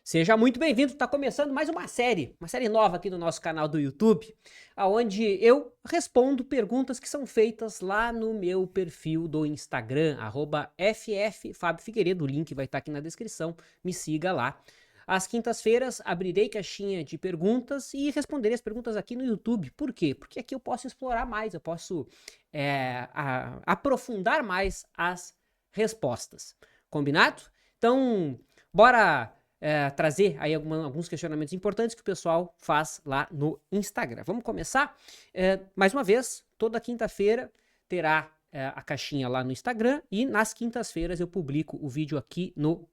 Seja muito bem-vindo, está começando mais uma série nova aqui no nosso canal do YouTube, aonde eu respondo perguntas que são feitas lá no meu perfil do Instagram, @ffabfigueiredo, o link vai estar aqui na descrição, me siga lá. Às quintas-feiras abrirei caixinha de perguntas e responderei as perguntas aqui no YouTube. Por quê? Porque aqui eu posso explorar mais, eu posso aprofundar mais as respostas. Combinado? Então, bora trazer aí alguns questionamentos importantes que o pessoal faz lá no Instagram. Vamos começar? Mais uma vez, toda quinta-feira terá a caixinha lá no Instagram e nas quintas-feiras eu publico o vídeo aqui no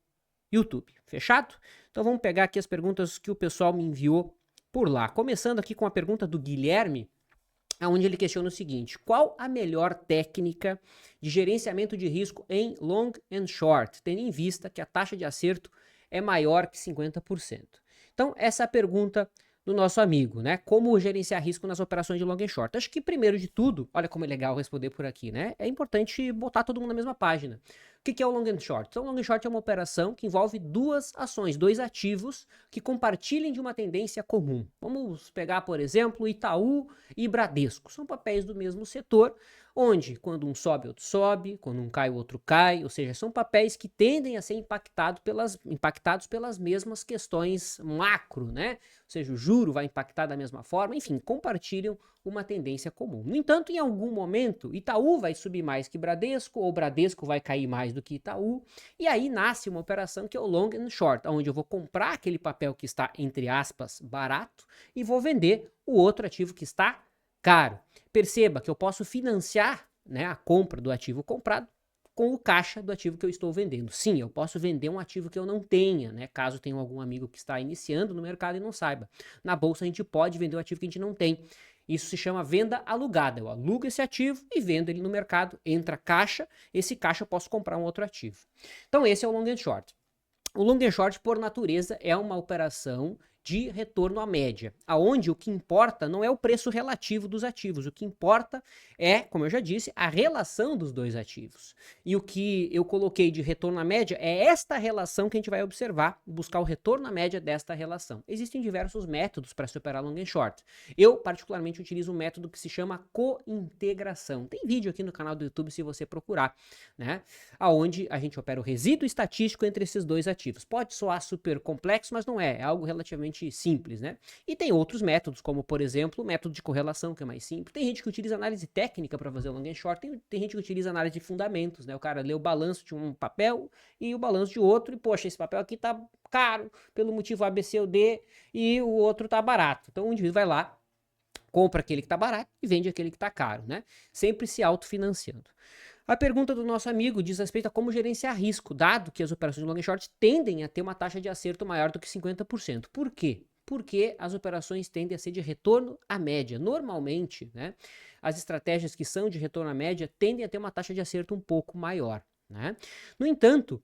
YouTube. Fechado? Então vamos pegar aqui as perguntas que o pessoal me enviou por lá. Começando aqui com a pergunta do Guilherme, onde ele questiona o seguinte: qual a melhor técnica de gerenciamento de risco em long and short, tendo em vista que a taxa de acerto é maior que 50%? Então, essa é a pergunta do nosso amigo, né? Como gerenciar risco nas operações de long and short? Acho que, primeiro de tudo, olha como é legal responder por aqui, né? É importante botar todo mundo na mesma página. O que é o long and short? Então, o long and short é uma operação que envolve duas ações, dois ativos que compartilhem de uma tendência comum. Vamos pegar, por exemplo, Itaú e Bradesco. São papéis do mesmo setor, onde quando um sobe, outro sobe, quando um cai, o outro cai, ou seja, são papéis que tendem a ser impactados pelas mesmas questões macro, né? Ou seja, o juro vai impactar da mesma forma, enfim, compartilham uma tendência comum. No entanto, em algum momento, Itaú vai subir mais que Bradesco, ou Bradesco vai cair mais do que Itaú, e aí nasce uma operação que é o long and short, onde eu vou comprar aquele papel que está, entre aspas, barato, e vou vender o outro ativo que está caro. Perceba que eu posso financiar, né, a compra do ativo comprado com o caixa do ativo que eu estou vendendo. Sim, eu posso vender um ativo que eu não tenha, né? Caso tenha algum amigo que está iniciando no mercado e não saiba. Na bolsa a gente pode vender um ativo que a gente não tem. Isso se chama venda alugada. Eu alugo esse ativo e vendo ele no mercado, entra caixa, esse caixa eu posso comprar um outro ativo. Então esse é o long and short. O long and short, por natureza, é uma operação de retorno à média, aonde o que importa não é o preço relativo dos ativos, o que importa é, como eu já disse, a relação dos dois ativos. E o que eu coloquei de retorno à média é esta relação que a gente vai observar, buscar o retorno à média desta relação. Existem diversos métodos para se operar long and short. Eu, particularmente, utilizo um método que se chama cointegração. Tem vídeo aqui no canal do YouTube se você procurar, né? Aonde a gente opera o resíduo estatístico entre esses dois ativos. Pode soar super complexo, mas não é. É algo relativamente simples, né? E tem outros métodos, como, por exemplo, o método de correlação, que é mais simples. Tem gente que utiliza análise técnica para fazer o long and short, tem gente que utiliza análise de fundamentos, né? O cara lê o balanço de um papel e o balanço de outro, e, poxa, esse papel aqui tá caro pelo motivo A, B, C ou D, e o outro tá barato. Então o indivíduo vai lá, compra aquele que tá barato e vende aquele que tá caro, né? Sempre se autofinanciando. A pergunta do nosso amigo diz respeito a como gerenciar risco, dado que as operações de long and short tendem a ter uma taxa de acerto maior do que 50%. Por quê? Porque as operações tendem a ser de retorno à média. Normalmente, né, as estratégias que são de retorno à média tendem a ter uma taxa de acerto um pouco maior, né? No entanto,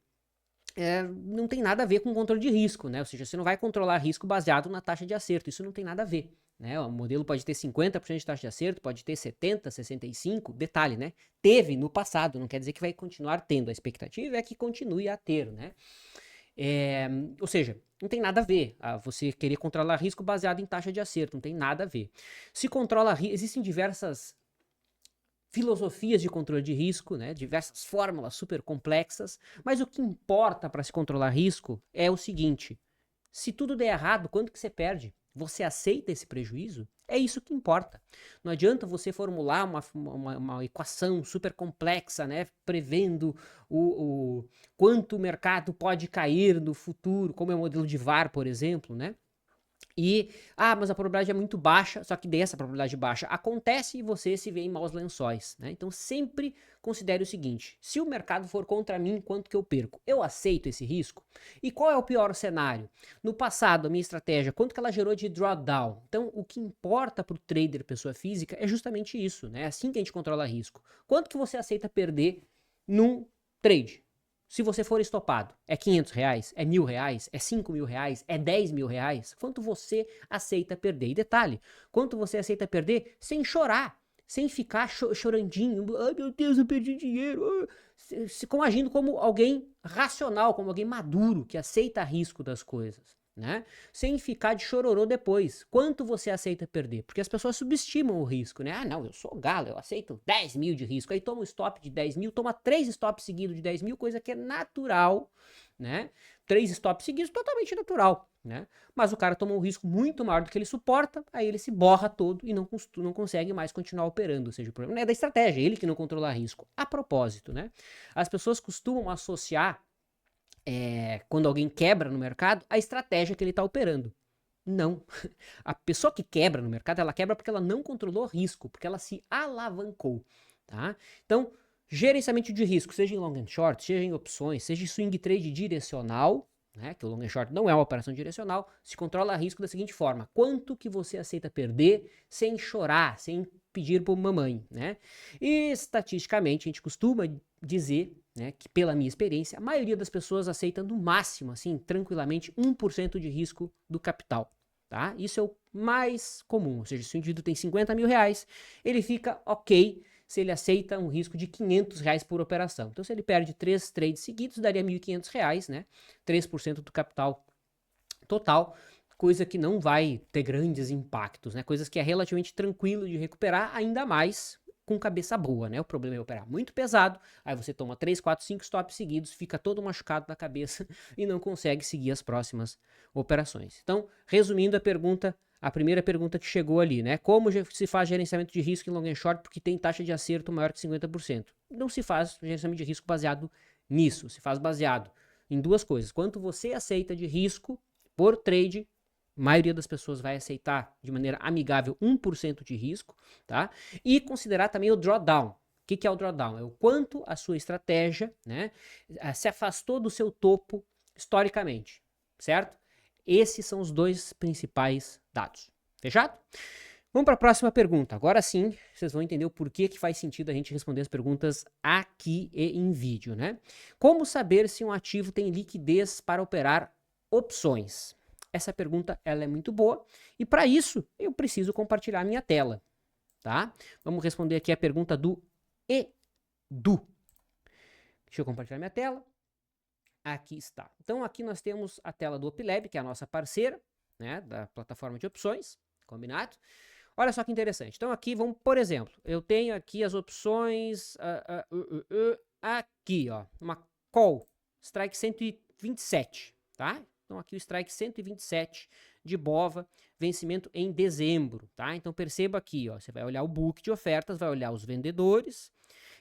não tem nada a ver com controle de risco, né? Ou seja, você não vai controlar risco baseado na taxa de acerto, isso não tem nada a ver. Né? O modelo pode ter 50% de taxa de acerto, pode ter 70%, 65%, detalhe, né? Teve no passado, não quer dizer que vai continuar tendo, a expectativa é que continue a ter, né? Ou seja, não tem nada a ver você querer controlar risco baseado em taxa de acerto, não tem nada a ver. Se controla risco, existem diversas filosofias de controle de risco, né? Diversas fórmulas super complexas, mas o que importa para se controlar risco é o seguinte: se tudo der errado, quanto que você perde? Você aceita esse prejuízo? É isso que importa. Não adianta você formular uma equação super complexa, né, prevendo o quanto o mercado pode cair no futuro, como é o modelo de VaR, por exemplo, né? Mas a probabilidade é muito baixa, só que dessa probabilidade baixa acontece e você se vê em maus lençóis, né? Então sempre considere o seguinte: se o mercado for contra mim, quanto que eu perco? Eu aceito esse risco? E qual é o pior cenário? No passado, a minha estratégia, quanto que ela gerou de drawdown? Então, o que importa para o trader, pessoa física, é justamente isso, né? É assim que a gente controla risco. Quanto que você aceita perder num trade? Se você for estopado, é R$ 500, é R$ 1.000, é R$ 5.000, é R$ 10.000? Quanto você aceita perder? E detalhe, quanto você aceita perder sem chorar, sem ficar chorandinho, ai meu Deus, eu perdi dinheiro, agindo como alguém racional, como alguém maduro, que aceita risco das coisas. né? Sem ficar de chororô depois. Quanto você aceita perder? Porque as pessoas subestimam o risco, né? Ah, não, eu sou galo, eu aceito 10 mil de risco. Aí toma um stop de 10 mil, toma 3 stops seguidos de 10 mil, coisa que é natural, né? 3 stops seguidos, totalmente natural, né? Mas o cara toma um risco muito maior do que ele suporta, aí ele se borra todo e não consegue mais continuar operando. Ou seja, o problema não é da estratégia, é ele que não controla risco. A propósito, né? As pessoas costumam associar quando alguém quebra no mercado, a estratégia que ele está operando. Não. A pessoa que quebra no mercado, ela quebra porque ela não controlou risco, porque ela se alavancou, tá? Então, gerenciamento de risco, seja em long and short, seja em opções, seja em swing trade direcional, né, que o long and short não é uma operação direcional, se controla risco da seguinte forma: quanto que você aceita perder sem chorar, sem pedir por mamãe, né? E estatisticamente a gente costuma dizer, né, que pela minha experiência, a maioria das pessoas aceita no máximo, assim, tranquilamente, 1% de risco do capital. Tá? Isso é o mais comum, ou seja, se o indivíduo tem 50 mil reais, ele fica ok se ele aceita um risco de 500 reais por operação. Então, se ele perde 3 trades seguidos, daria 1.500 reais, né? 3% do capital total, coisa que não vai ter grandes impactos, né? Coisas que é relativamente tranquilo de recuperar, ainda mais com cabeça boa, né? O problema é operar muito pesado, aí você toma 3, 4, 5 stops seguidos, fica todo machucado na cabeça e não consegue seguir as próximas operações. Então, resumindo a primeira pergunta que chegou ali, né? Como se faz gerenciamento de risco em long and short porque tem taxa de acerto maior que 50%? Não se faz gerenciamento de risco baseado nisso, se faz baseado em duas coisas: quanto você aceita de risco por trade. A maioria das pessoas vai aceitar de maneira amigável 1% de risco, tá? E considerar também o drawdown. O que é o drawdown? É o quanto a sua estratégia, né, se afastou do seu topo historicamente, certo? Esses são os dois principais dados. Fechado? Vamos para a próxima pergunta. Agora sim, vocês vão entender o porquê que faz sentido a gente responder as perguntas aqui e em vídeo, né? Como saber se um ativo tem liquidez para operar opções? Essa pergunta ela é muito boa e para isso eu preciso compartilhar minha tela, tá? Vamos responder aqui a pergunta do Edu. Deixa eu compartilhar minha tela. Aqui está. Então aqui nós temos a tela do OpLab, que é a nossa parceira, né, da plataforma de opções, combinado? Olha só que interessante. Então aqui vamos, por exemplo, eu tenho aqui as opções aqui, ó, uma call, strike 127, tá? Então aqui o strike 127 de BOVA, vencimento em dezembro, tá? Então perceba aqui, ó, você vai olhar o book de ofertas, vai olhar os vendedores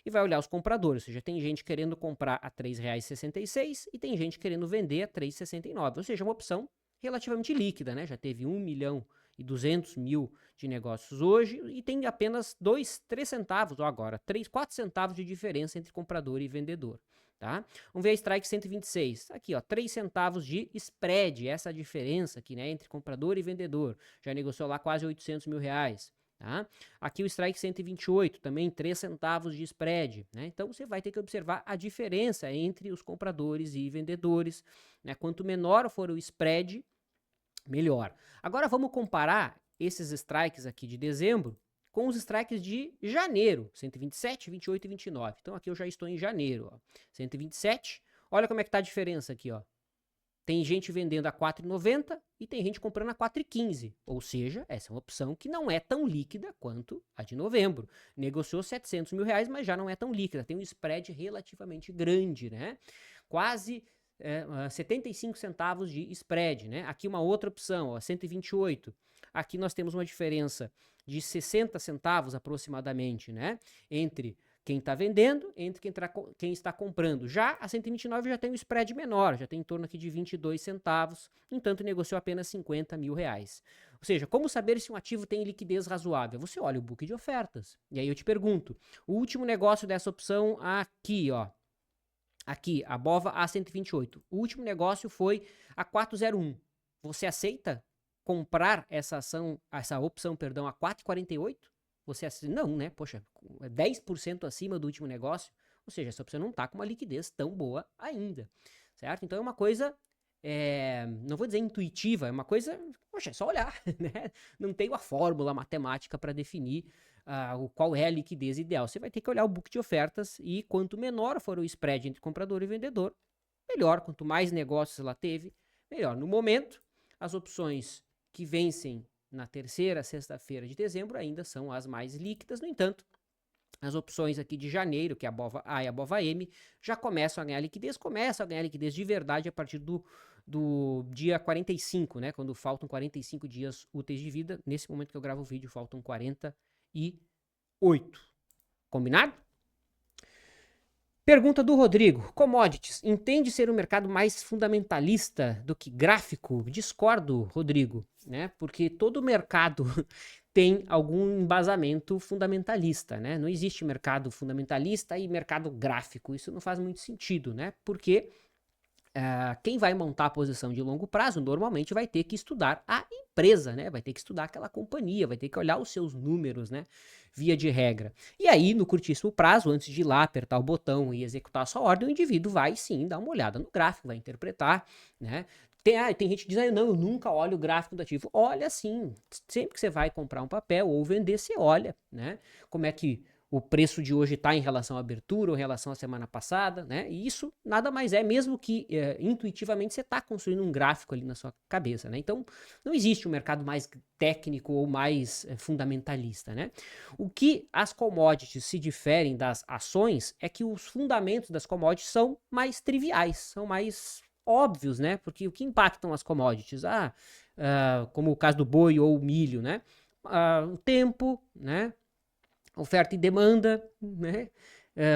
e vai olhar os compradores. Ou seja, tem gente querendo comprar a R$ 3,66 e tem gente querendo vender a R$ 3,69. Ou seja, uma opção relativamente líquida, né? Já teve 1.200.000 de negócios hoje e tem apenas 2, 3 centavos, ou agora 3, 4 centavos de diferença entre comprador e vendedor. Tá? Vamos ver a strike 126. Aqui, ó, 3 centavos de spread, essa diferença aqui, né, entre comprador e vendedor. Já negociou lá quase 800 mil reais. Tá? Aqui o strike 128, também 3 centavos de spread. Né? Então você vai ter que observar a diferença entre os compradores e vendedores. Né? Quanto menor for o spread, melhor. Agora vamos comparar esses strikes aqui de dezembro com os strikes de janeiro, 127, 28 e 29. Então aqui eu já estou em janeiro, ó. 127, olha como é que tá a diferença aqui, ó. Tem gente vendendo a 4,90 e tem gente comprando a 4,15. Ou seja, essa é uma opção que não é tão líquida quanto a de novembro. Negociou 700 mil reais, mas já não é tão líquida. Tem um spread relativamente grande, né? Quase 75 centavos de spread, né? Aqui uma outra opção, ó, 128. Aqui nós temos uma diferença de 60 centavos aproximadamente, né? Entre quem está vendendo, entre quem está comprando. Já a 129 já tem um spread menor, já tem em torno aqui de 22 centavos, entanto negociou apenas 50 mil reais. Ou seja, como saber se um ativo tem liquidez razoável? Você olha o book de ofertas. E aí eu te pergunto, o último negócio dessa opção aqui, ó. Aqui, a BOVA A128. O último negócio foi a 401. Você aceita comprar essa opção, a 4,48? Você aceita? Não, né? Poxa, 10% acima do último negócio. Ou seja, essa opção não está com uma liquidez tão boa ainda, certo? Então é uma coisa, não vou dizer intuitiva, é uma coisa, poxa, é só olhar, né? Não tem uma fórmula matemática para definir qual é a liquidez ideal. Você vai ter que olhar o book de ofertas e quanto menor for o spread entre comprador e vendedor, melhor. Quanto mais negócios ela teve, melhor. No momento, As opções que vencem na terceira sexta-feira de dezembro ainda são as mais líquidas, no entanto, as opções aqui de janeiro, que é a BOVA A e a BOVA M, já começam a ganhar liquidez de verdade a partir do dia 45, né? Quando faltam 45 dias úteis de vida. Nesse momento que eu gravo o vídeo, faltam 48. Combinado? Pergunta do Rodrigo. Commodities. Entende ser um mercado mais fundamentalista do que gráfico? Discordo, Rodrigo, né? Porque todo mercado tem algum embasamento fundamentalista, né? Não existe mercado fundamentalista e mercado gráfico. Isso não faz muito sentido, né? Porque quem vai montar a posição de longo prazo normalmente vai ter que estudar a empresa, né? Vai ter que estudar aquela companhia, vai ter que olhar os seus números, né? Via de regra. E aí, no curtíssimo prazo, antes de ir lá apertar o botão e executar a sua ordem, o indivíduo vai sim dar uma olhada no gráfico, vai interpretar, né? Tem gente que diz, não, eu nunca olho o gráfico do ativo. Olha sim, sempre que você vai comprar um papel ou vender, você olha, né? Como é que o preço de hoje está em relação à abertura ou em relação à semana passada, né? E isso nada mais é, mesmo que intuitivamente você está construindo um gráfico ali na sua cabeça, né? Então, não existe um mercado mais técnico ou mais fundamentalista, né? O que as commodities se diferem das ações é que os fundamentos das commodities são mais triviais, são mais óbvios, né? Porque o que impactam as commodities? Como o caso do boi ou o milho, né? O tempo, né? Oferta e demanda, né?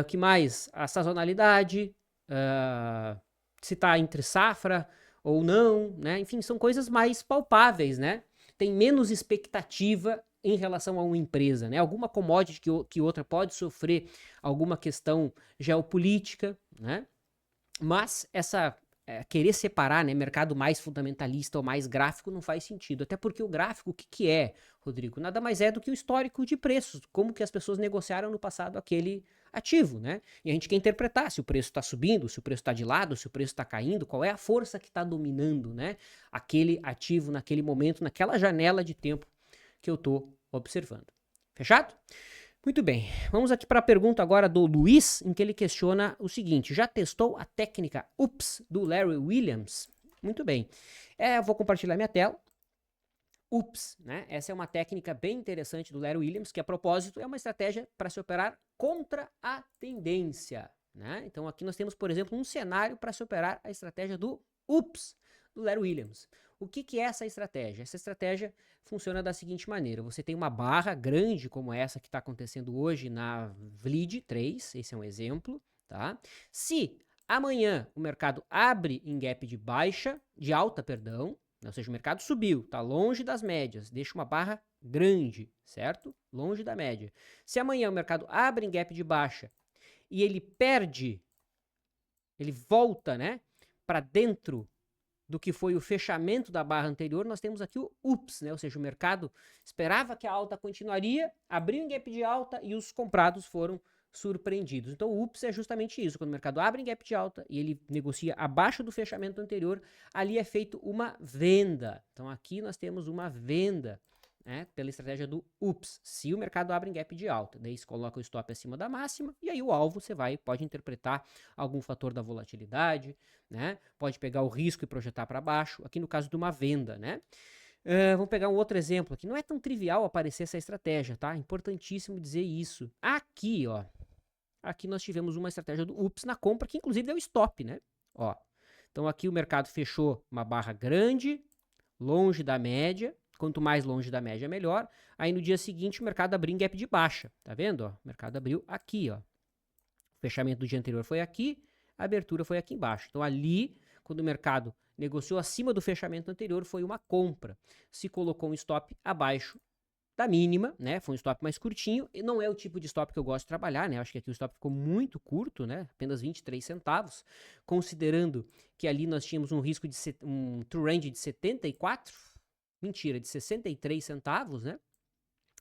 O que mais? A sazonalidade, se está entre safra ou não, né? Enfim, são coisas mais palpáveis, né? Tem menos expectativa em relação a uma empresa, né? Alguma commodity que outra pode sofrer alguma questão geopolítica, né? Mas querer separar, né, mercado mais fundamentalista ou mais gráfico não faz sentido. Até porque o gráfico, o que é, Rodrigo? Nada mais é do que o histórico de preços, como que as pessoas negociaram no passado aquele ativo, né? E a gente quer interpretar se o preço está subindo, se o preço está de lado, se o preço está caindo, qual é a força que está dominando, né, aquele ativo naquele momento, naquela janela de tempo que eu estou observando. Fechado? Muito bem, vamos aqui para a pergunta agora do Luiz, em que ele questiona o seguinte: já testou a técnica UPS do Larry Williams? Muito bem, eu vou compartilhar minha tela. UPS, né? Essa é uma técnica bem interessante do Larry Williams, que a propósito é uma estratégia para se operar contra a tendência, né? Então aqui nós temos, por exemplo, um cenário para se operar a estratégia do UPS do Larry Williams. O que é essa estratégia? Essa estratégia funciona da seguinte maneira: você tem uma barra grande como essa que está acontecendo hoje na VLID 3, esse é um exemplo, tá? Se amanhã o mercado abre em gap de alta, perdão, ou seja, o mercado subiu, está longe das médias, deixa uma barra grande, certo? Longe da média. Se amanhã o mercado abre em gap de baixa e ele perde, ele volta, né, para dentro do que foi o fechamento da barra anterior, nós temos aqui o UPS, né? Ou seja, o mercado esperava que a alta continuaria, abriu em gap de alta e os comprados foram surpreendidos. Então o UPS é justamente isso: quando o mercado abre em gap de alta e ele negocia abaixo do fechamento anterior, ali é feito uma venda. Então aqui nós temos uma venda, né, pela estratégia do UPS. Se o mercado abre em gap de alta, daí você coloca o stop acima da máxima e aí o alvo você pode interpretar algum fator da volatilidade, né? Pode pegar o risco e projetar para baixo. Aqui no caso de uma venda, né? Vamos pegar um outro exemplo aqui. Não é tão trivial aparecer essa estratégia, tá? Importantíssimo dizer isso. Aqui, ó. Aqui nós tivemos uma estratégia do UPS na compra, que inclusive deu stop, né? Ó. Então aqui o mercado fechou uma barra grande, longe da média. Quanto mais longe da média, melhor. Aí no dia seguinte o mercado abriu em gap de baixa. Tá vendo? Ó? O mercado abriu aqui, ó. O fechamento do dia anterior foi aqui, a abertura foi aqui embaixo. Então ali, quando o mercado negociou acima do fechamento anterior, foi uma compra. Se colocou um stop abaixo da mínima, né? Foi um stop mais curtinho. E não é o tipo de stop que eu gosto de trabalhar, né? Acho que aqui o stop ficou muito curto, né? Apenas 23 centavos. Considerando que ali nós tínhamos um risco de um true range de 74, mentira, de 63 centavos, né?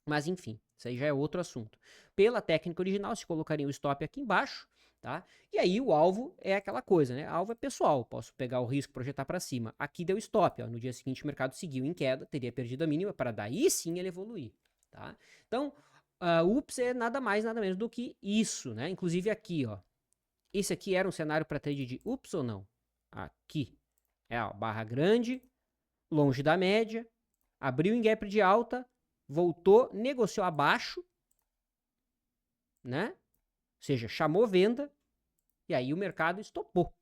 Mas enfim, isso aí já é outro assunto. Pela técnica original, se colocaria o stop aqui embaixo, tá? E aí o alvo é aquela coisa, né? O alvo é pessoal, posso pegar o risco e projetar para cima. Aqui deu stop, ó. No dia seguinte o mercado seguiu em queda, teria perdido a mínima para daí sim ele evoluir, tá? Então, o UPS é nada mais, nada menos do que isso, né? Inclusive aqui, ó. Esse aqui era um cenário para trade de UPS ou não? Aqui. Ó, barra grande, longe da média, abriu em gap de alta, voltou, negociou abaixo, né? Ou seja, chamou venda, e aí o mercado estopou.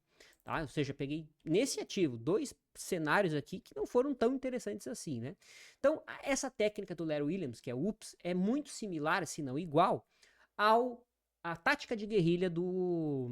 Tá? Ou seja, peguei nesse ativo 2 cenários aqui que não foram tão interessantes assim, né? Então, essa técnica do Larry Williams, que é o UPS, é muito similar, se não igual, à tática de guerrilha do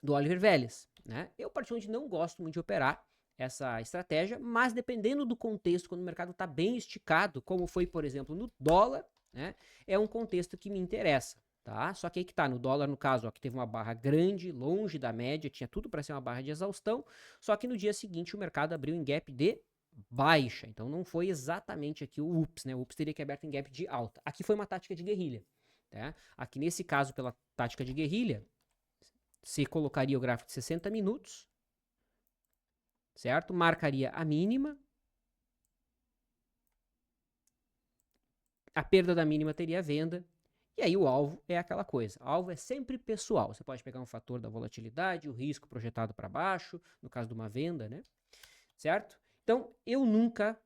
Oliver Vélez, né? Eu, particularmente, não gosto muito de operar essa estratégia, mas dependendo do contexto, quando o mercado está bem esticado, como foi, por exemplo, no dólar, né? É um contexto que me interessa. Tá? Só que aí que tá, no dólar, no caso, ó, que teve uma barra grande, longe da média, tinha tudo para ser uma barra de exaustão, só que no dia seguinte o mercado abriu em gap de baixa, então não foi exatamente aqui o UPS, né? O UPS teria que aberto em gap de alta. Aqui foi uma tática de guerrilha, tá? Aqui nesse caso, pela tática de guerrilha, você colocaria o gráfico de 60 minutos, certo? Marcaria a mínima, a perda da mínima teria venda, e aí o alvo é aquela coisa. O alvo é sempre pessoal. Você pode pegar um fator da volatilidade, o risco projetado para baixo, no caso de uma venda, né? Certo? Então, eu nunca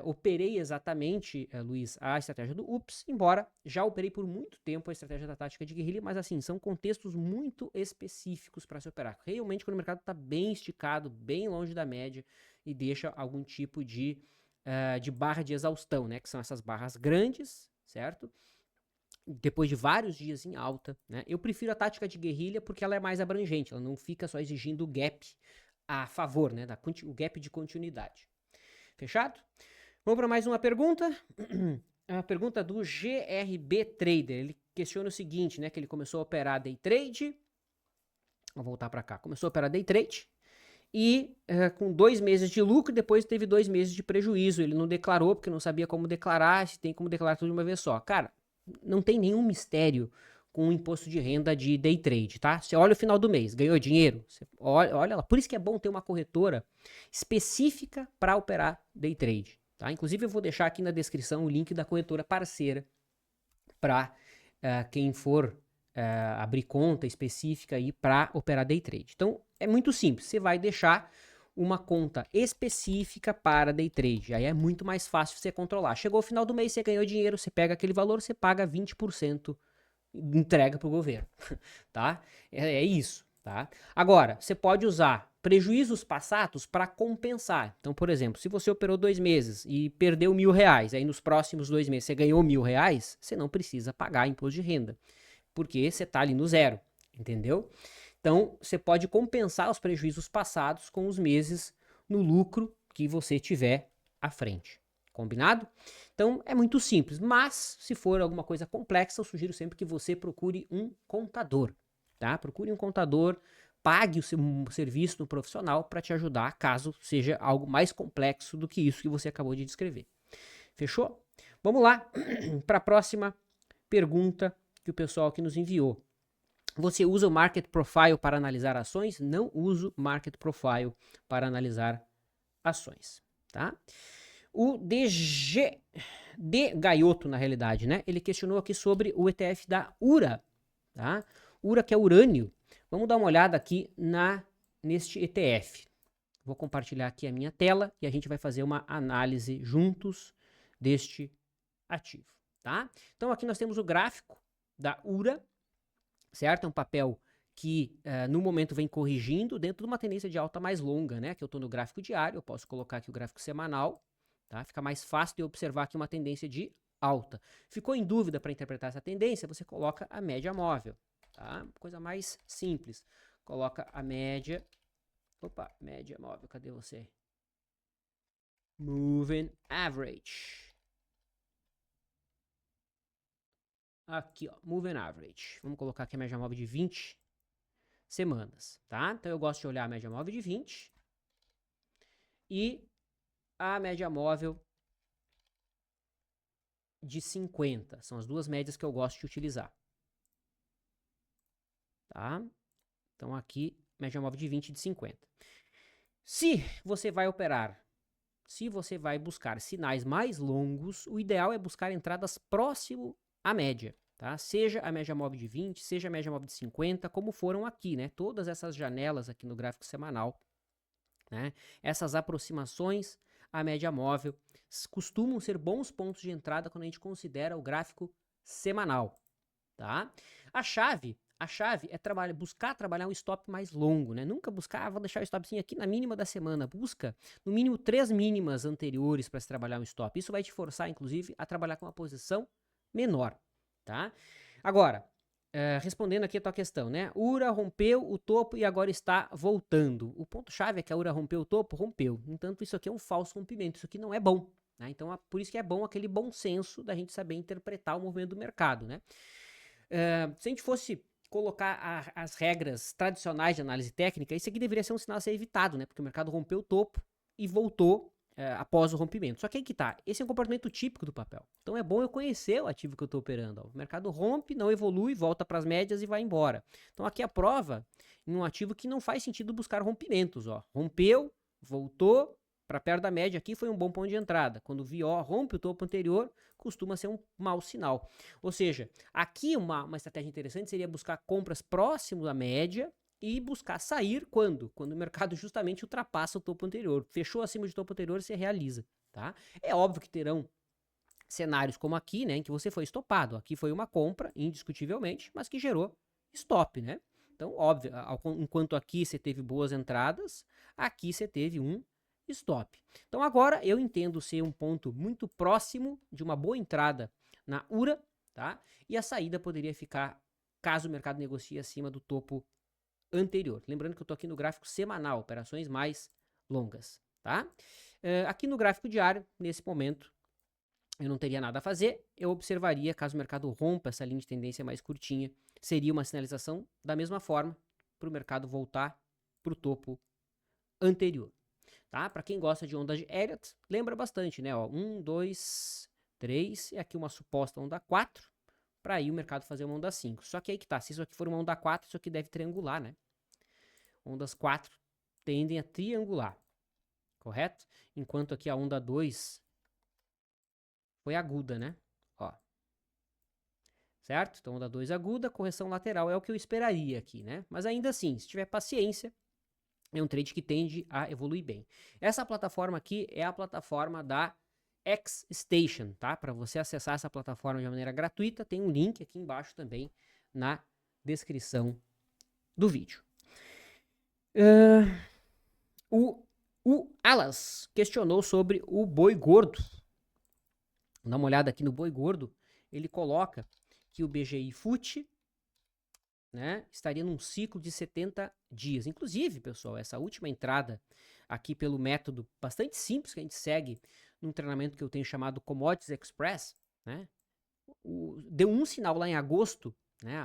operei exatamente, Luiz, a estratégia do UPS, embora já operei por muito tempo a estratégia da tática de guerrilha, mas assim, são contextos muito específicos para se operar. Realmente, quando o mercado está bem esticado, bem longe da média e deixa algum tipo de barra de exaustão, né? Que são essas barras grandes, certo? Depois de vários dias em alta, né? Eu prefiro a tática de guerrilha porque ela é mais abrangente, ela não fica só exigindo o gap a favor, né? O gap de continuidade. Fechado? Vamos para mais uma pergunta. A pergunta do GRB Trader. Ele questiona o seguinte, né? Que ele começou a operar day trade. Vou voltar para cá. Começou a operar day trade e com 2 meses de lucro, depois teve 2 meses de prejuízo. Ele não declarou porque não sabia como declarar, se tem como declarar tudo de uma vez só. Cara, não tem nenhum mistério com o imposto de renda de day trade, tá? Você olha o final do mês, ganhou dinheiro, você olha lá. Por isso que é bom ter uma corretora específica para operar day trade, tá? Inclusive eu vou deixar aqui na descrição o link da corretora parceira para quem for abrir conta específica aí para operar day trade. Então é muito simples, você vai deixar uma conta específica para day trade. Aí é muito mais fácil você controlar. Chegou o final do mês, você ganhou dinheiro, você pega aquele valor, você paga 20%, entrega para o governo, tá? É isso, tá? Agora, você pode usar prejuízos passados para compensar. Então, por exemplo, se você operou 2 meses e perdeu R$1.000, aí nos próximos 2 meses você ganhou R$1.000, você não precisa pagar imposto de renda, porque você está ali no zero, entendeu? Então, você pode compensar os prejuízos passados com os meses no lucro que você tiver à frente. Combinado? Então, é muito simples, mas se for alguma coisa complexa, eu sugiro sempre que você procure um contador, tá? Procure um contador, pague o seu serviço no profissional para te ajudar, caso seja algo mais complexo do que isso que você acabou de descrever. Fechou? Vamos lá para a próxima pergunta que o pessoal aqui nos enviou. Você usa o Market Profile para analisar ações? Não uso Market Profile para analisar ações, tá? O DG de Gaioto, na realidade, né? Ele questionou aqui sobre o ETF da URA, tá? URA, que é urânio. Vamos dar uma olhada aqui neste ETF. Vou compartilhar aqui a minha tela e a gente vai fazer uma análise juntos deste ativo, tá? Então aqui nós temos o gráfico da URA, certo? É um papel que no momento vem corrigindo dentro de uma tendência de alta mais longa, né? Que eu estou no gráfico diário, eu posso colocar aqui o gráfico semanal, tá? Fica mais fácil de observar aqui uma tendência de alta. Ficou em dúvida para interpretar essa tendência? Você coloca a média móvel, tá? Coisa mais simples. Coloca a média. Opa, média móvel, cadê você? Moving Average. Aqui, ó, Moving Average. Vamos colocar aqui a média móvel de 20 semanas, tá? Então eu gosto de olhar a média móvel de 20 e a média móvel de 50. São as duas médias que eu gosto de utilizar, tá? Então aqui, média móvel de 20 e de 50. Se você vai operar, se você vai buscar sinais mais longos, o ideal é buscar entradas próximo à média, tá? Seja a média móvel de 20, seja a média móvel de 50, como foram aqui, né? Todas essas janelas aqui no gráfico semanal né? Essas aproximações à média móvel costumam ser bons pontos de entrada quando a gente considera o gráfico semanal, tá? A chave é buscar trabalhar um stop mais longo, né? Nunca buscar, vou deixar o stopzinho aqui na mínima da semana. Busca, no mínimo, 3 mínimas anteriores para se trabalhar um stop. Isso vai te forçar, inclusive, a trabalhar com uma posição menor, tá? Agora, respondendo aqui a tua questão, né? URA rompeu o topo e agora está voltando. O ponto-chave é que a URA rompeu o topo, rompeu. Entanto, isso aqui é um falso rompimento. Isso aqui não é bom, né? Então, por isso que é bom aquele bom senso da gente saber interpretar o movimento do mercado, né? Se a gente fosse colocar as regras tradicionais de análise técnica, isso aqui deveria ser um sinal a ser evitado, né? Porque o mercado rompeu o topo e voltou após o rompimento. Só que aí que tá, esse é um comportamento típico do papel. Então é bom eu conhecer o ativo que eu estou operando. Ó. O mercado rompe, não evolui, volta para as médias e vai embora. Então aqui a prova em um ativo que não faz sentido buscar rompimentos. Ó. Rompeu, voltou para perto da média aqui, foi um bom ponto de entrada. Quando o VO rompe o topo anterior, costuma ser um mau sinal. Ou seja, aqui uma estratégia interessante seria buscar compras próximo da média e buscar sair quando? Quando o mercado justamente ultrapassa o topo anterior. Fechou acima do topo anterior, você realiza, tá? É óbvio que terão cenários como aqui, né, em que você foi estopado. Aqui foi uma compra, indiscutivelmente, mas que gerou stop, né? Então, óbvio, enquanto aqui você teve boas entradas, aqui você teve um stop. Então, agora eu entendo ser um ponto muito próximo de uma boa entrada na URA, tá? E a saída poderia ficar caso o mercado negocie acima do topo anterior. Lembrando que eu estou aqui no gráfico semanal, operações mais longas, tá? Aqui no gráfico diário, nesse momento, eu não teria nada a fazer, eu observaria, caso o mercado rompa essa linha de tendência mais curtinha, seria uma sinalização da mesma forma para o mercado voltar para o topo anterior, tá? Para quem gosta de ondas de Elliott, lembra bastante, né? Ó, 1, 2, 3, e aqui uma suposta onda 4, para aí o mercado fazer uma onda 5. Só que aí que tá, se isso aqui for uma onda 4, isso aqui deve triangular, né? Ondas 4 tendem a triangular, correto? Enquanto aqui a onda 2 foi aguda, né? Ó. Certo? Então onda 2 aguda, correção lateral é o que eu esperaria aqui, né? Mas ainda assim, se tiver paciência, é um trade que tende a evoluir bem. Essa plataforma aqui é a plataforma da X-Station, tá? Para você acessar essa plataforma de maneira gratuita, tem um link aqui embaixo também na descrição do vídeo. O Alas questionou sobre o boi gordo. Dá uma olhada aqui no boi gordo. Ele coloca que o BGI FUT, né, estaria num ciclo de 70 dias. Inclusive, pessoal, essa última entrada aqui pelo método bastante simples que a gente segue num treinamento que eu tenho chamado Commodities Express, né, deu um sinal lá em agosto, né,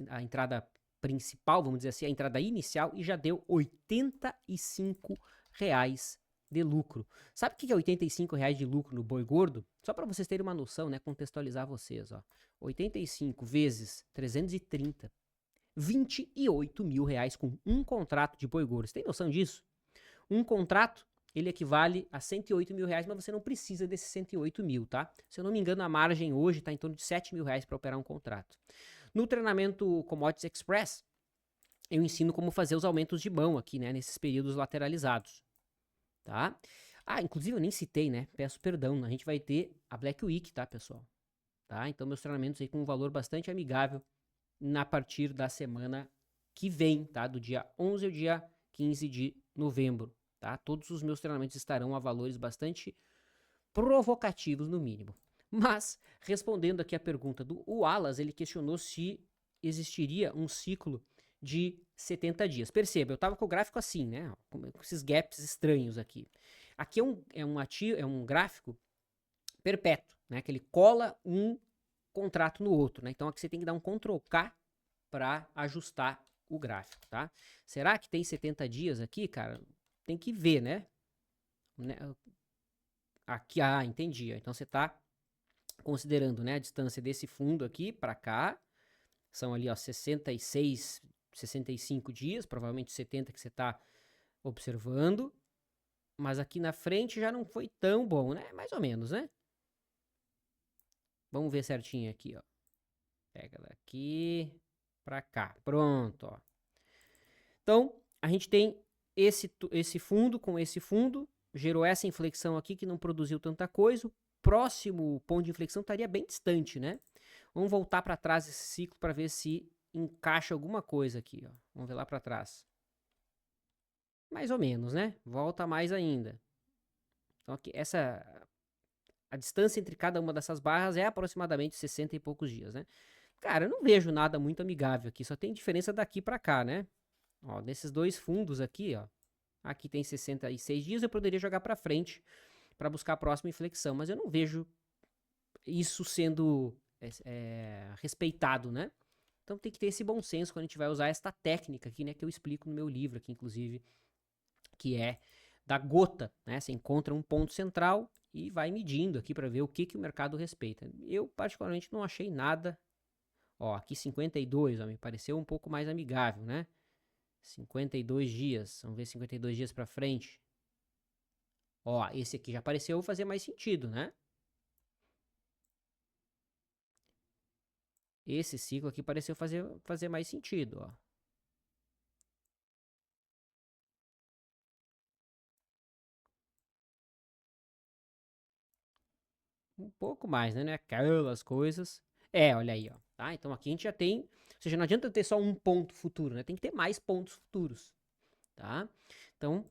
a entrada principal, vamos dizer assim, a entrada inicial, e já deu R$85 de lucro. Sabe o que é R$85 de lucro no boi gordo? Só para vocês terem uma noção, né, contextualizar vocês, ó. 85 vezes 330, R$28 mil com um contrato de boi gordo. Você tem noção disso? Um contrato, ele equivale a R$108 mil, mas você não precisa desses 108 mil, tá? Se eu não me engano, a margem hoje está em torno de R$7 mil para operar um contrato. No treinamento Commodities Express, eu ensino como fazer os aumentos de mão aqui, né, nesses períodos lateralizados, tá? Inclusive eu nem citei, né? Peço perdão, a gente vai ter a Black Week, tá, pessoal? Tá? Então meus treinamentos aí com um valor bastante amigável a partir da semana que vem, tá? Do dia 11 ao dia 15 de novembro, tá? Todos os meus treinamentos estarão a valores bastante provocativos, no mínimo. Mas, respondendo aqui a pergunta do Wallace, ele questionou se existiria um ciclo de 70 dias. Perceba, eu estava com o gráfico assim, né? Com esses gaps estranhos aqui. Aqui é um gráfico perpétuo, né? Que ele cola um contrato no outro, né? Então aqui você tem que dar um Ctrl K para ajustar o gráfico, tá? Será que tem 70 dias aqui, cara? Tem que ver, né? Aqui, entendi. Então você está considerando, né, a distância desse fundo aqui para cá, são ali, ó, 66, 65 dias, provavelmente 70 que você está observando, mas aqui na frente já não foi tão bom, né? Mais ou menos, né? Vamos ver certinho aqui, ó. Pega daqui para cá. Pronto, ó. Então, a gente tem esse fundo com esse fundo, gerou essa inflexão aqui que não produziu tanta coisa. O próximo ponto de inflexão estaria bem distante, né? Vamos voltar para trás desse ciclo para ver se encaixa alguma coisa aqui, ó. Vamos ver lá para trás. Mais ou menos, né? Volta mais ainda. Então aqui, a distância entre cada uma dessas barras é aproximadamente 60 e poucos dias, né? Cara, eu não vejo nada muito amigável aqui, só tem diferença daqui para cá, né? Ó, nesses dois fundos aqui, ó. Aqui tem 66 dias, eu poderia jogar para frente para buscar a próxima inflexão, mas eu não vejo isso sendo respeitado, né? Então tem que ter esse bom senso quando a gente vai usar esta técnica aqui, né? Que eu explico no meu livro aqui, inclusive, que é da gota, né? Você encontra um ponto central e vai medindo aqui para ver o que o mercado respeita. Eu, particularmente, não achei nada. Ó, aqui 52, ó, me pareceu um pouco mais amigável, né? 52 dias, vamos ver 52 dias para frente. Ó, esse aqui já pareceu fazer mais sentido, né? Esse ciclo aqui pareceu fazer mais sentido, ó. Um pouco mais, né? Aquelas coisas. Olha aí, ó. Tá? Então aqui a gente já tem. Ou seja, não adianta ter só um ponto futuro, né? Tem que ter mais pontos futuros. Tá? Então,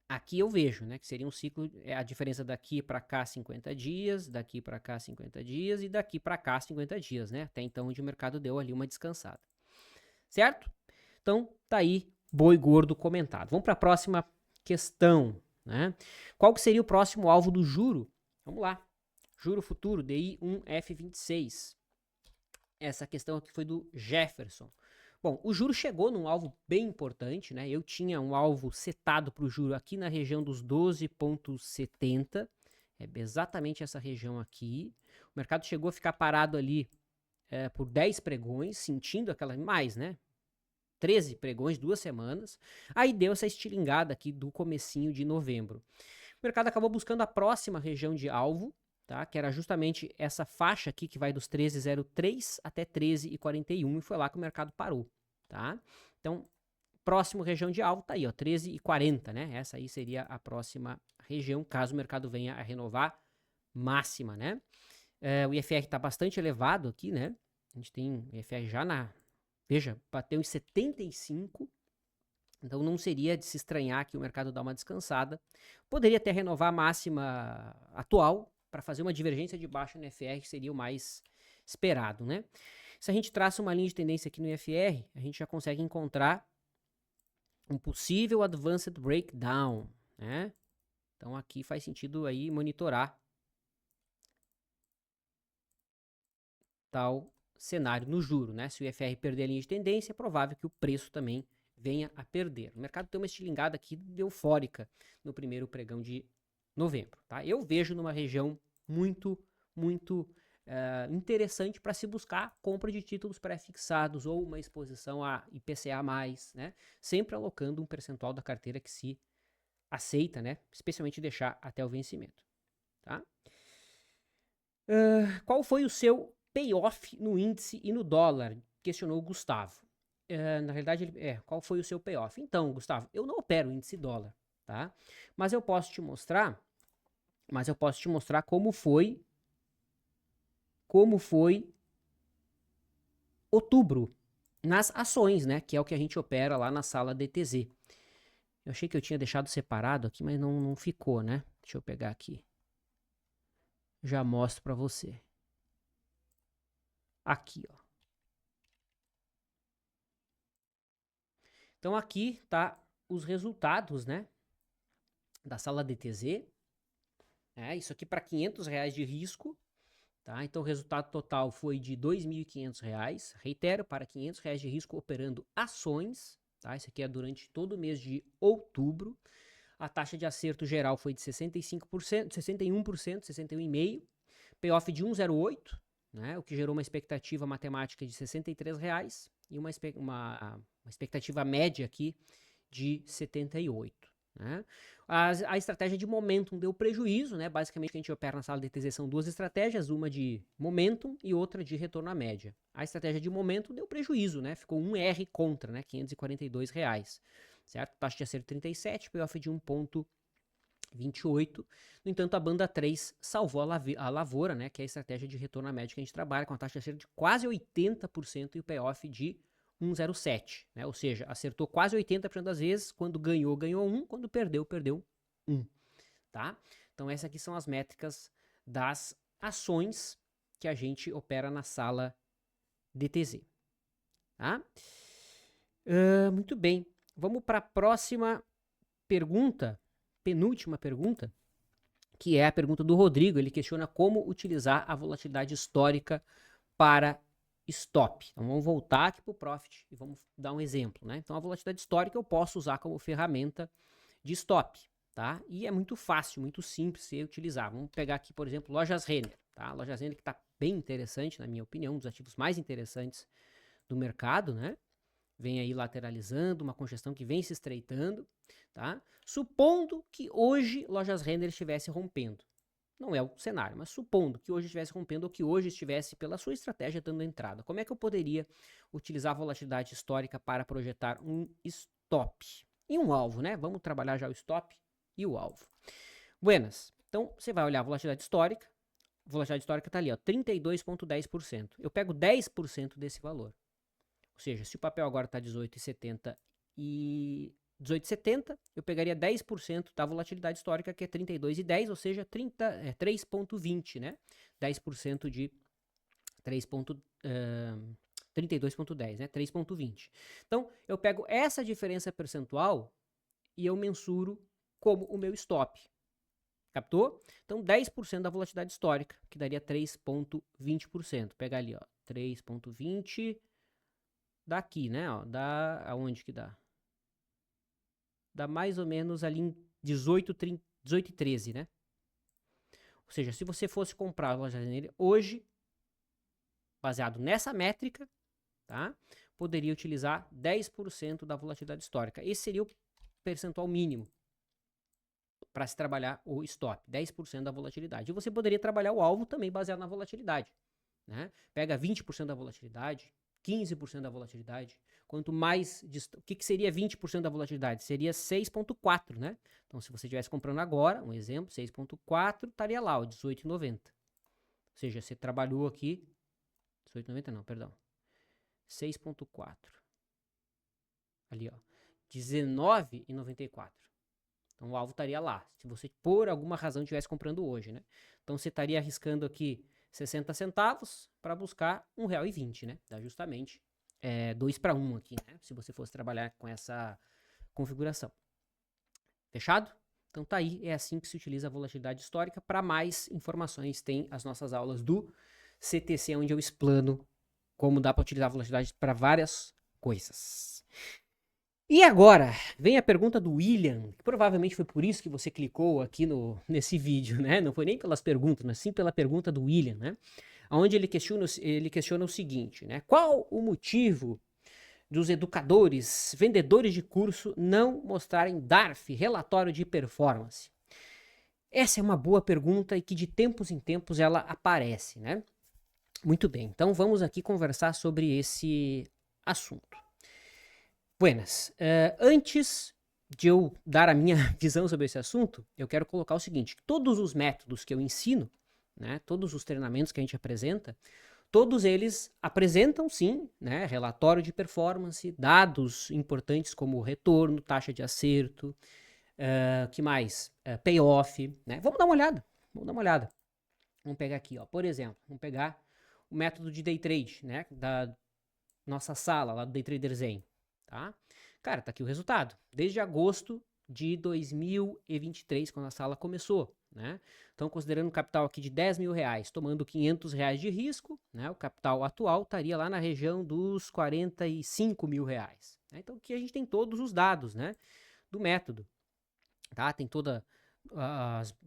aqui eu vejo, né? Que seria um ciclo. A diferença daqui para cá 50 dias, daqui para cá 50 dias e daqui para cá 50 dias, né? Até então, onde o mercado deu ali uma descansada. Certo? Então, tá aí, boi gordo comentado. Vamos para a próxima questão, né? Qual que seria o próximo alvo do juro? Vamos lá. Juro futuro, DI 1F26. Essa questão aqui foi do Jefferson. Bom, o juro chegou num alvo bem importante, né? Eu tinha um alvo setado para o juro aqui na região dos 12,70. É exatamente essa região aqui. O mercado chegou a ficar parado ali por 10 pregões, sentindo aquela mais, né? 13 pregões, 2 semanas. Aí deu essa estilingada aqui do comecinho de novembro. O mercado acabou buscando a próxima região de alvo, tá? Que era justamente essa faixa aqui que vai dos 13,03 até 13,41 e foi lá que o mercado parou, tá? Então, próximo região de alvo tá aí, ó, 13,40, né? Essa aí seria a próxima região, caso o mercado venha a renovar máxima, né? O IFR tá bastante elevado aqui, né? A gente tem o IFR já veja, bateu em 75, então não seria de se estranhar que o mercado dá uma descansada. Poderia até renovar a máxima atual para fazer uma divergência de baixa no IFR, que seria o mais esperado, né? Se a gente traça uma linha de tendência aqui no IFR, a gente já consegue encontrar um possível advanced breakdown, né? Então aqui faz sentido aí monitorar tal cenário no juro, né? Se o IFR perder a linha de tendência, é provável que o preço também venha a perder. O mercado tem uma estilingada aqui eufórica no primeiro pregão de novembro, tá? Eu vejo numa região muito interessante para se buscar compra de títulos pré-fixados ou uma exposição a IPCA+, né? Sempre alocando um percentual da carteira que se aceita, né? Especialmente deixar até o vencimento, tá? Qual foi o seu payoff no índice e no dólar? Questionou o Gustavo. Na realidade, qual foi o seu payoff? Então, Gustavo, eu não opero índice dólar, tá? Mas eu posso te mostrar, como foi outubro nas ações, né? Que é o que a gente opera lá na sala DTZ. Eu achei que eu tinha deixado separado aqui, mas não ficou, né? Deixa eu pegar aqui. Já mostro para você. Aqui, ó. Então aqui tá os resultados, né, da sala DTZ. Isso aqui para R$500 de risco, tá? Então o resultado total foi de R$2.500. Reitero, para R$500 de risco operando ações, tá? Isso aqui é durante todo o mês de outubro. A taxa de acerto geral foi de 65%, 61%, 61,5%. Payoff de 1,08, né? O que gerou uma expectativa matemática de R$63 e uma expectativa média aqui de 78. Né? A estratégia de momentum deu prejuízo, né? Basicamente, o que a gente opera na sala de DTZ são duas estratégias, uma de momentum e outra de retorno à média. A estratégia de momentum deu prejuízo, né? Ficou 1R contra, né? R$542. certo? Taxa de acerto 37, payoff de 1,28. No entanto, a banda 3 salvou a lavoura, né, que é a estratégia de retorno à média que a gente trabalha, com a taxa de acerto de quase 80% e o payoff de 1,07, né? Ou seja, acertou quase 80% das vezes, quando ganhou 1, quando perdeu 1, tá? Então essas aqui são as métricas das ações que a gente opera na sala DTZ, tá? Muito bem, vamos para a próxima pergunta, penúltima pergunta, que é a pergunta do Rodrigo. Ele questiona como utilizar a volatilidade histórica para stop. Então vamos voltar aqui para o Profit e vamos dar um exemplo, né? Então a volatilidade histórica eu posso usar como ferramenta de stop, tá? E é muito fácil, muito simples de utilizar. Vamos pegar aqui, por exemplo, Lojas Renner, tá? Lojas Renner que está bem interessante, na minha opinião, um dos ativos mais interessantes do mercado, né? Vem aí lateralizando, uma congestão que vem se estreitando, tá? Supondo que hoje Lojas Renner estivesse rompendo. Não é o cenário, mas supondo que hoje estivesse rompendo ou que hoje estivesse, pela sua estratégia, dando entrada. Como é que eu poderia utilizar a volatilidade histórica para projetar um stop? E um alvo, né? Vamos trabalhar já o stop e o alvo. Buenas. Então, você vai olhar a volatilidade histórica. A volatilidade histórica está ali, ó, 32,10%. Eu pego 10% desse valor. Ou seja, se o papel agora está 18,70 e 18,70, eu pegaria 10% da volatilidade histórica, que é 32,10, ou seja, 3,20, né? 10% de 32,10, né? 3,20. Então, eu pego essa diferença percentual e eu mensuro como o meu stop. Captou? Então, 10% da volatilidade histórica, que daria 3,20%. Pegar ali, ó, 3,20 daqui, né? Ó, dá aonde que dá? Dá mais ou menos ali em 18,13, né? Ou seja, se você fosse comprar a loja nele hoje, baseado nessa métrica, tá? Poderia utilizar 10% da volatilidade histórica. Esse seria o percentual mínimo para se trabalhar o stop, 10% da volatilidade. E você poderia trabalhar o alvo também baseado na volatilidade, né? Pega 20% da volatilidade, 15% da volatilidade. Quanto mais... O que seria 20% da volatilidade? Seria 6,4, né? Então, se você estivesse comprando agora, um exemplo, 6,4, estaria lá, ó, 18,90. Ou seja, você trabalhou aqui... 18,90 não, perdão. 6,4. Ali, ó. 19,94. Então, o alvo estaria lá. Se você, por alguma razão, estivesse comprando hoje, né? Então, você estaria arriscando aqui 60 centavos para buscar R$1,20, né? Dá justamente 2-1 aqui, né? Se você fosse trabalhar com essa configuração. Fechado? Então tá aí, é assim que se utiliza a volatilidade histórica. Para mais informações, tem as nossas aulas do CTC, onde eu explano como dá para utilizar a volatilidade para várias coisas. E agora, vem a pergunta do William, que provavelmente foi por isso que você clicou aqui nesse vídeo, né? Não foi nem pelas perguntas, mas sim pela pergunta do William, né? Onde ele questiona o seguinte, né? Qual o motivo dos educadores, vendedores de curso, não mostrarem DARF, relatório de performance? Essa é uma boa pergunta e que de tempos em tempos ela aparece, né? Muito bem, então vamos aqui conversar sobre esse assunto. Buenas, antes de eu dar a minha visão sobre esse assunto, eu quero colocar o seguinte: todos os métodos que eu ensino, né, todos os treinamentos que a gente apresenta, todos eles apresentam sim, né, relatório de performance, dados importantes como retorno, taxa de acerto, que mais? Payoff, né? Vamos dar uma olhada, Vamos pegar aqui, ó, por exemplo, vamos pegar o método de day trade, né, da nossa sala lá do Day Trader Zen, tá? Cara, tá aqui o resultado. Desde agosto de 2023, quando a sala começou, né? Então, considerando um capital aqui de R$10 mil, tomando R$500 de risco, né? O capital atual estaria lá na região dos R$45 mil, né? Então, aqui a gente tem todos os dados, né? Do método, tá? Tem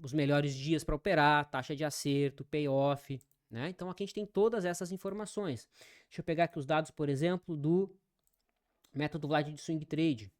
os melhores dias para operar, taxa de acerto, payoff, né? Então, aqui a gente tem todas essas informações. Deixa eu pegar aqui os dados, por exemplo, do método Vlad de Swing Trade,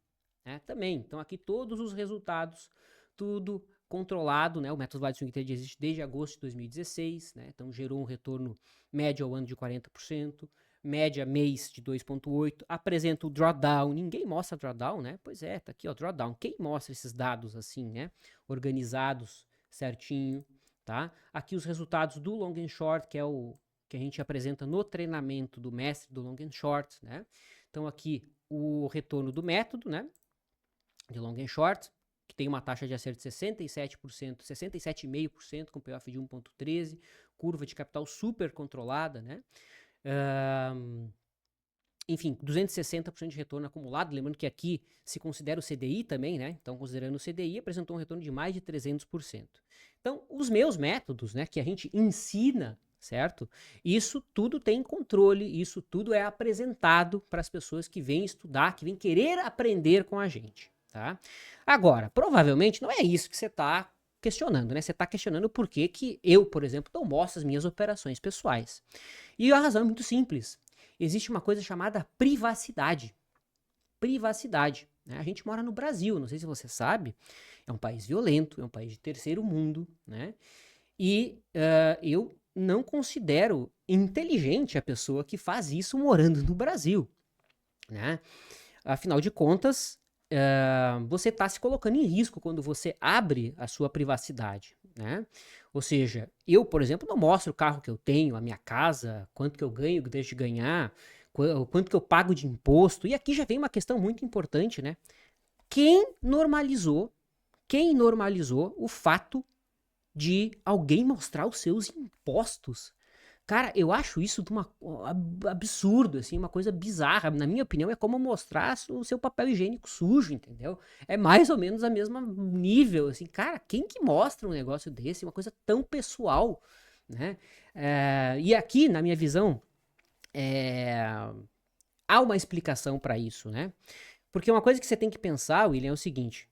né? Também, então aqui todos os resultados, tudo controlado, né? O método Vlad de Swing Trade existe desde agosto de 2016, né? Então gerou um retorno médio ao ano de 40%, média mês de 2,8, apresenta o drawdown, ninguém mostra drawdown, né? Pois é, tá aqui, ó, drawdown. Quem mostra esses dados assim, né? Organizados certinho, tá? Aqui os resultados do long and short, que é o que a gente apresenta no treinamento do mestre do long and short, né? Então aqui o retorno do método, né? De long and short, que tem uma taxa de acerto de 67%, 67,5% com payoff de 1,13, curva de capital super controlada, né? Enfim, 260% de retorno acumulado, lembrando que aqui se considera o CDI também, né? Então, considerando o CDI, apresentou um retorno de mais de 300%. Então, os meus métodos, né, que a gente ensina, certo? Isso tudo tem controle, isso tudo é apresentado para as pessoas que vêm estudar, que vêm querer aprender com a gente, tá? Agora, provavelmente não é isso que você está questionando, né? Você está questionando por que que eu, por exemplo, não mostro as minhas operações pessoais. E a razão é muito simples. Existe uma coisa chamada privacidade. Privacidade, né? A gente mora no Brasil, não sei se você sabe, é um país violento, é um país de terceiro mundo, né? E eu não considero inteligente a pessoa que faz isso morando no Brasil, né? Afinal de contas, você está se colocando em risco quando você abre a sua privacidade, né? Ou seja, eu, por exemplo, não mostro o carro que eu tenho, a minha casa, quanto que eu ganho, deixo de ganhar, quanto que eu pago de imposto. E aqui já vem uma questão muito importante, né? Quem normalizou o fato de alguém mostrar os seus impostos? Cara, eu acho isso de absurdo, assim, uma coisa bizarra. Na minha opinião, é como mostrar o seu papel higiênico sujo, entendeu? É mais ou menos a mesma nível, assim. Cara, quem que mostra um negócio desse? Uma coisa tão pessoal, né? E aqui, na minha visão, há uma explicação para isso, né? Porque uma coisa que você tem que pensar, William, é o seguinte.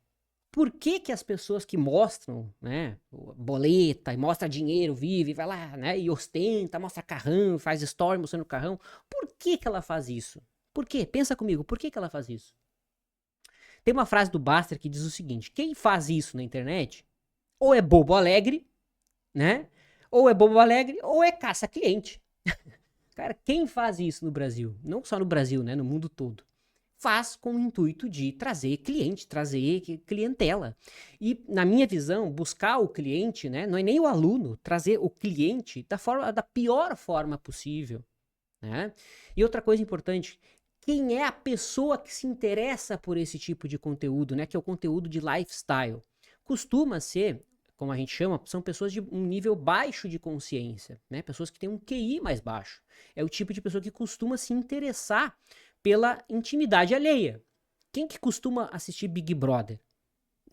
Por que que as pessoas que mostram, né, boleta e mostra dinheiro, vive, vai lá, né, e ostenta, mostra carrão, faz story mostrando carrão, por que que ela faz isso? Por quê? Pensa comigo, por que que ela faz isso? Tem uma frase do Baster que diz o seguinte, quem faz isso na internet, ou é bobo alegre, né, ou é bobo alegre, ou é caça-cliente. Cara, quem faz isso no Brasil? Não só no Brasil, né, no mundo todo. Faz com o intuito de trazer cliente, trazer clientela. E, na minha visão, buscar o cliente, né, não é nem o aluno, trazer o cliente da pior forma possível, né? E outra coisa importante, quem é a pessoa que se interessa por esse tipo de conteúdo, né, que é o conteúdo de lifestyle? Costuma ser, como a gente chama, são pessoas de um nível baixo de consciência, né? Pessoas que têm um QI mais baixo. É o tipo de pessoa que costuma se interessar pela intimidade alheia. Quem que costuma assistir Big Brother?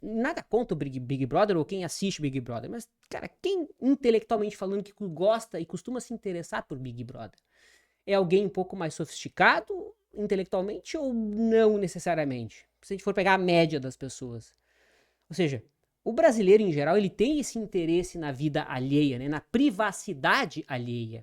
Nada contra o Big Brother ou quem assiste Big Brother, mas, cara, quem intelectualmente falando que gosta e costuma se interessar por Big Brother? É alguém um pouco mais sofisticado intelectualmente ou não necessariamente? Se a gente for pegar a média das pessoas. Ou seja, o brasileiro em geral, ele tem esse interesse na vida alheia, né? Na privacidade alheia.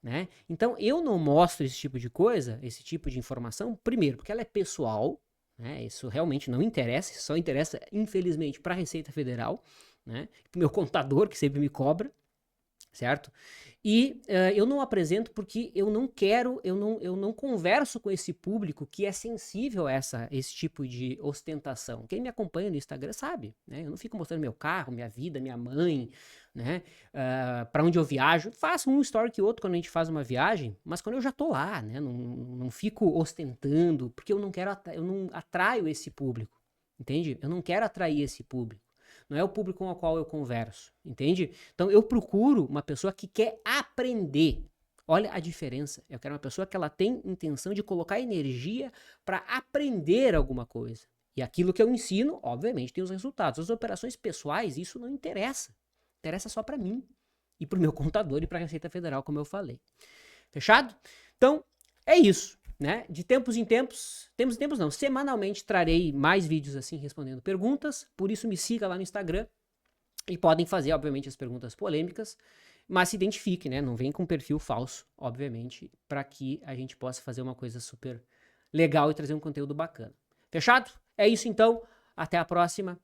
Né? Então eu não mostro esse tipo de coisa, esse tipo de informação, primeiro, porque ela é pessoal, né? Isso realmente não interessa, isso só interessa, infelizmente, para a Receita Federal, né? Para o meu contador, que sempre me cobra, certo? E eu não apresento porque eu não quero, eu não converso com esse público que é sensível a esse tipo de ostentação. Quem me acompanha no Instagram sabe, né? Eu não fico mostrando meu carro, minha vida, minha mãe, né? Para onde eu viajo. Faço um story que outro quando a gente faz uma viagem, mas quando eu já tô lá, né? Não fico ostentando, porque eu não atraio esse público, entende? Eu não quero atrair esse público. Não é o público com o qual eu converso, entende? Então eu procuro uma pessoa que quer aprender. Olha a diferença. Eu quero uma pessoa que ela tem intenção de colocar energia para aprender alguma coisa. E aquilo que eu ensino, obviamente, tem os resultados. As operações pessoais, isso não interessa. Interessa só para mim e para o meu contador e para a Receita Federal, como eu falei. Fechado? Então, é isso. Né? De tempos em tempos, semanalmente trarei mais vídeos assim respondendo perguntas, por isso me siga lá no Instagram e podem fazer, obviamente, as perguntas polêmicas, mas se identifique, né? Não vem com perfil falso, obviamente, para que a gente possa fazer uma coisa super legal e trazer um conteúdo bacana. Fechado? É isso então, até a próxima.